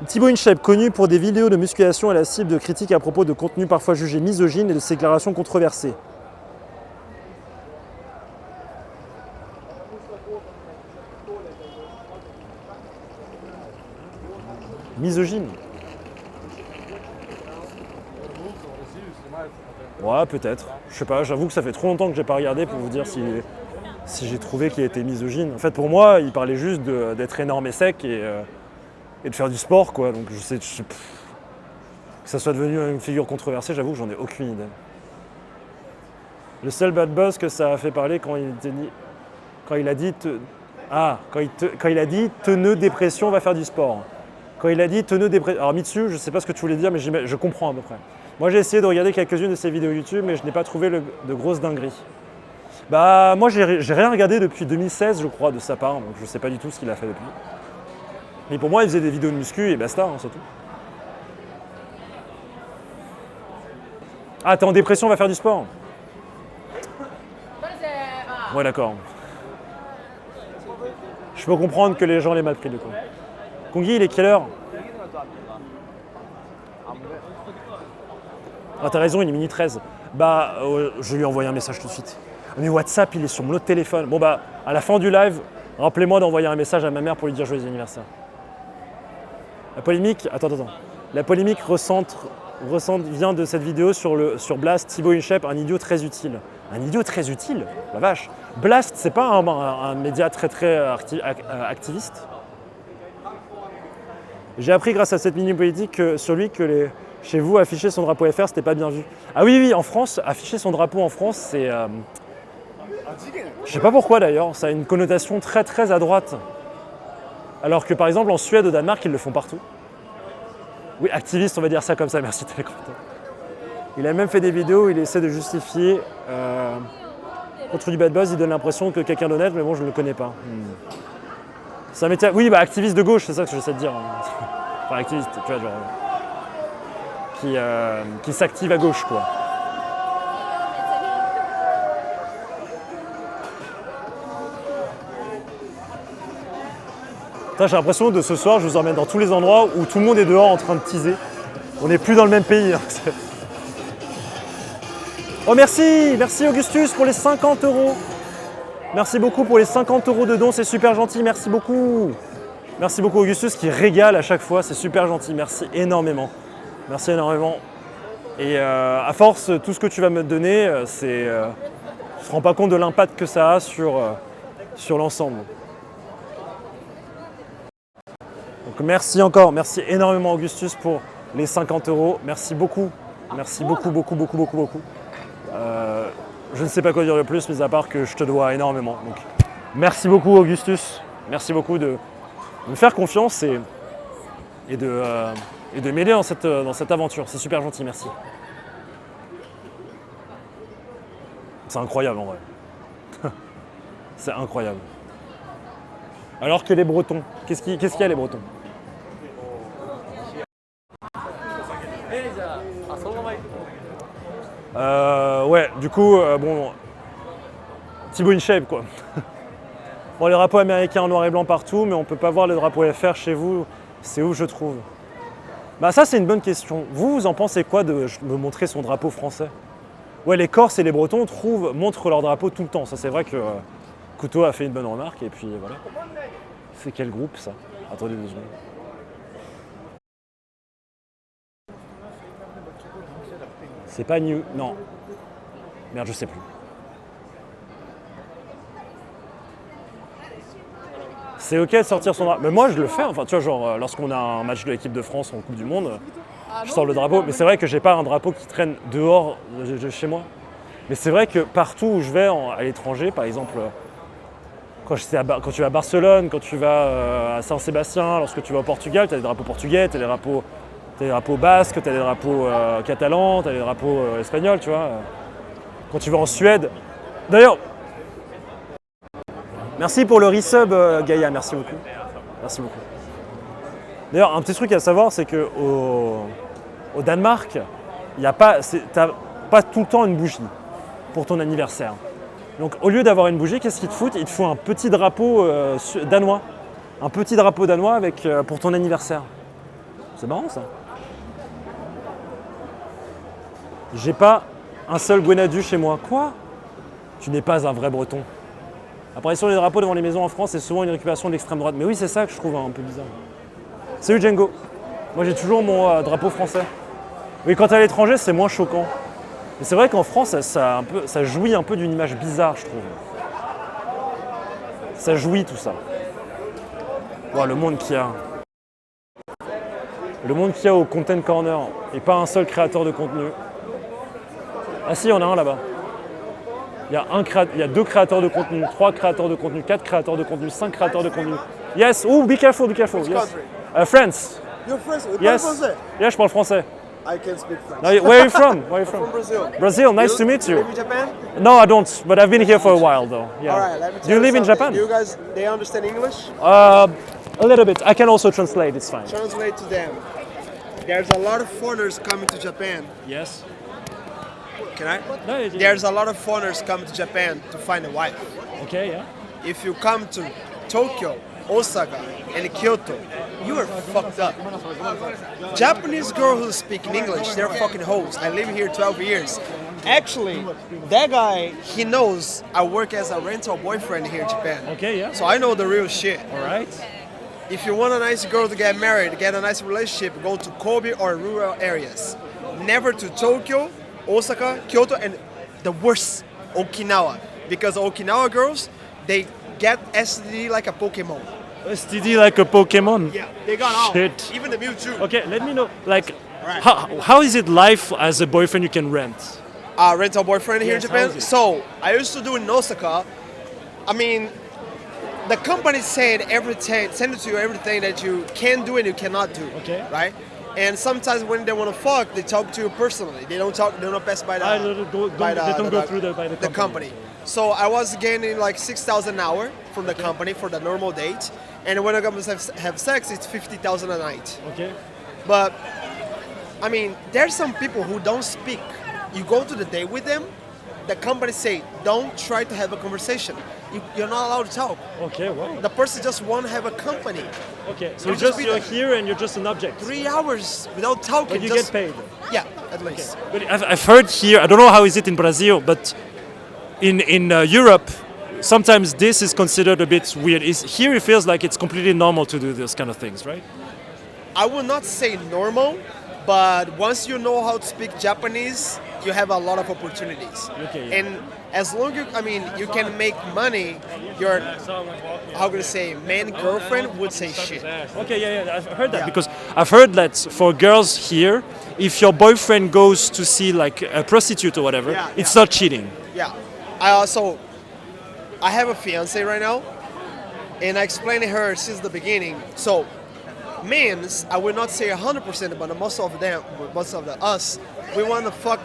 Thibaut InShape, connu pour des vidéos de musculation et la cible de critiques à propos de contenus parfois jugés misogynes et de ses déclarations controversées. Misogyne. Ouais, peut-être. Je sais pas, j'avoue que ça fait trop longtemps que j'ai pas regardé pour vous dire si j'ai trouvé qu'il était misogyne. En fait, pour moi, il parlait juste d'être énorme et sec et de faire du sport, quoi. Donc, que ça soit devenu une figure controversée, j'avoue que j'en ai aucune idée. Le seul bad buzz que ça a fait parler quand il a dit teneux dépression va faire du sport. Quand il a dit teneux dépression. Alors Mitsu, je sais pas ce que tu voulais dire, mais je comprends à peu près. Moi j'ai essayé de regarder quelques-unes de ses vidéos YouTube, mais je n'ai pas trouvé de grosses dingueries. Bah moi j'ai rien regardé depuis 2016 je crois de sa part, donc je sais pas du tout ce qu'il a fait depuis. Mais pour moi il faisait des vidéos de muscu et basta, hein, c'est tout. Ah t'es en dépression, va faire du sport. Ouais d'accord. Je peux comprendre que les gens l'aient mal pris du coup. Kongi, il est quelle heure? Ah t'as raison, il est minuit 13. Bah je lui ai envoyé un message tout de suite. Mais WhatsApp il est sur mon autre téléphone. Bon bah à la fin du live, rappelez-moi d'envoyer un message à ma mère pour lui dire joyeux anniversaire. La polémique, attends. La polémique vient de cette vidéo sur Blast, Thibaut InShape, un idiot très utile. Un idiot très utile? La vache. Blast, c'est pas un média très activiste? J'ai appris grâce à cette mini politique sur lui que chez vous, afficher son drapeau FR, c'était pas bien vu. Ah oui, en France, afficher son drapeau en France, c'est... je sais pas pourquoi d'ailleurs, ça a une connotation très à droite. Alors que par exemple en Suède, au Danemark, ils le font partout. Oui, activiste, on va dire ça comme ça, merci Télécrompteur. Il a même fait des vidéos où il essaie de justifier contre du bad buzz, il donne l'impression que quelqu'un d'honnête, mais bon, je ne le connais pas. C'est un métier... Oui, bah activiste de gauche, c'est ça que j'essaie de dire. Enfin, activiste, tu vois, genre... qui s'active à gauche, quoi. J'ai l'impression que ce soir, je vous emmène dans tous les endroits où tout le monde est dehors en train de teaser. On n'est plus dans le même pays. Hein. Oh merci Augustus pour les 50 €. Merci beaucoup pour les 50 € de dons, c'est super gentil, merci beaucoup. Merci beaucoup Augustus qui régale à chaque fois, c'est super gentil, merci énormément. Merci énormément. Et à force, tout ce que tu vas me donner, tu ne te rends pas compte de l'impact que ça a sur l'ensemble. Donc merci encore, merci énormément Augustus pour les 50 €. Merci beaucoup, merci beaucoup. Je ne sais pas quoi dire de plus, mais à part que je te dois énormément. Donc, merci beaucoup Augustus, merci beaucoup de me faire confiance et de m'aider dans cette aventure. C'est super gentil, merci. C'est incroyable en vrai. C'est incroyable. Alors que les Bretons, qu'est-ce qu'il y a les Bretons? Ouais, du coup, bon, Thibaut InShape quoi. Bon, les drapeaux américains en noir et blanc partout, mais on peut pas voir le drapeau FR chez vous. C'est où je trouve? Bah ça c'est une bonne question. Vous en pensez quoi de me montrer son drapeau français? Ouais, les Corses et les Bretons montrent leur drapeau tout le temps. Ça c'est vrai que Couteau a fait une bonne remarque et puis voilà. C'est quel groupe ça? Attendez 2 secondes. C'est pas New... Non. Merde, je sais plus. C'est ok de sortir son drapeau. Mais moi je le fais, enfin tu vois, genre lorsqu'on a un match de l'équipe de France en Coupe du Monde, je sors le drapeau. Mais c'est vrai que j'ai pas un drapeau qui traîne dehors de chez moi. Mais c'est vrai que partout où je vais à l'étranger, par exemple, quand tu vas à Barcelone, quand tu vas à Saint-Sébastien, lorsque tu vas au Portugal, tu as des drapeaux portugais, tu as des drapeaux basques, tu as des drapeaux catalans, tu as des drapeaux espagnols, tu vois. Quand tu vas en Suède. D'ailleurs, merci pour le resub, Gaïa, merci beaucoup. Merci beaucoup. D'ailleurs, un petit truc à savoir, c'est qu'au Danemark, t'as pas tout le temps une bougie pour ton anniversaire. Donc au lieu d'avoir une bougie, qu'est-ce qu'ils te foutent? Ils te font un petit drapeau danois. Un petit drapeau danois pour ton anniversaire. C'est marrant ça. J'ai pas un seul Gwenadu chez moi. Quoi? Tu n'es pas un vrai breton. Apparition des drapeaux devant les maisons en France, c'est souvent une récupération de l'extrême droite. Mais oui, c'est ça que je trouve un peu bizarre. Salut Django. Moi j'ai toujours mon drapeau français. Oui, quand t'es à l'étranger, c'est moins choquant. Mais c'est vrai qu'en France, ça jouit un peu d'une image bizarre, je trouve. Ça jouit tout ça. Wow, le monde qu'il y a. Le monde qu'il y a au Content Corner. Et pas un seul créateur de contenu. Ah si, il y en a un là-bas. Il y a 2 créateurs de contenu, 3 créateurs de contenu, 4 créateurs de contenu, 5 créateurs de contenu. Yes, oh, be careful. Yes. France. You're French? Yes. Français? Yeah, je parle français. I can speak French. Where are you from? From Brazil. Brazil, nice to meet you. Live in Japan? No, I don't, but I've been here for a while though. Yeah. All right, let me tell Do you live in something. Japan? Do you guys, they understand English? A little bit. I can also translate, it's fine. Translate to them. There's a lot of foreigners coming to Japan. Yes. Can I? No, There's a lot of foreigners coming to Japan to find a wife. Okay, yeah. If you come to Tokyo, Osaka, and Kyoto, you are fucked up. Japanese girls who speak in English, they're fucking hoes. I live here 12 years. Actually, that guy, he knows I work as a rental boyfriend here in Japan. Okay, yeah. So I know the real shit. All right. If you want a nice girl to get married, get a nice relationship, go to Kobe or rural areas. Never to Tokyo, Osaka, Kyoto, and the worst, Okinawa. Because Okinawa girls, they get STD like a Pokemon. STD like a Pokemon. Yeah, they got all. Shit. Even the Mewtwo. Okay, let me know, like, Right. how is it life as a boyfriend you can rent? Rental boyfriend here Yes, in how is Japan. it? So I used to do in Osaka. I mean, the company said send it to you everything that you can do and you cannot do. Okay. Right. And sometimes when they want to fuck, they talk to you personally. They don't pass by the They don't go through by the company. So I was getting like 6,000 an hour from the company for the normal date, and when I come to have sex, it's 50,000 a night. Okay. But I mean, there's some people who don't speak. You go to the date with them, the company say, don't try to have a conversation. You're not allowed to talk. Okay, wow. The person just want to have a company. Okay, so You'll just be you're there. here and you're just an object. 3 hours without talking. But you just, get paid. Yeah, at least. But I've heard here, I don't know how is it in Brazil, but in Europe, sometimes this is considered a bit weird. Here it feels like it's completely normal to do those kind of things, right? I will not say normal, but once you know how to speak Japanese, you have a lot of opportunities. Okay, yeah. And as long as you can make money, your how can I say man girlfriend would say shit. Okay, yeah, I've heard that Yeah. because I've heard that for girls here, if your boyfriend goes to see like a prostitute or whatever, Yeah, it's yeah. not cheating. Yeah. I have a fiance right now, and I explained to her since the beginning. So, men's, I will not say 100%, but most of us, we want to fuck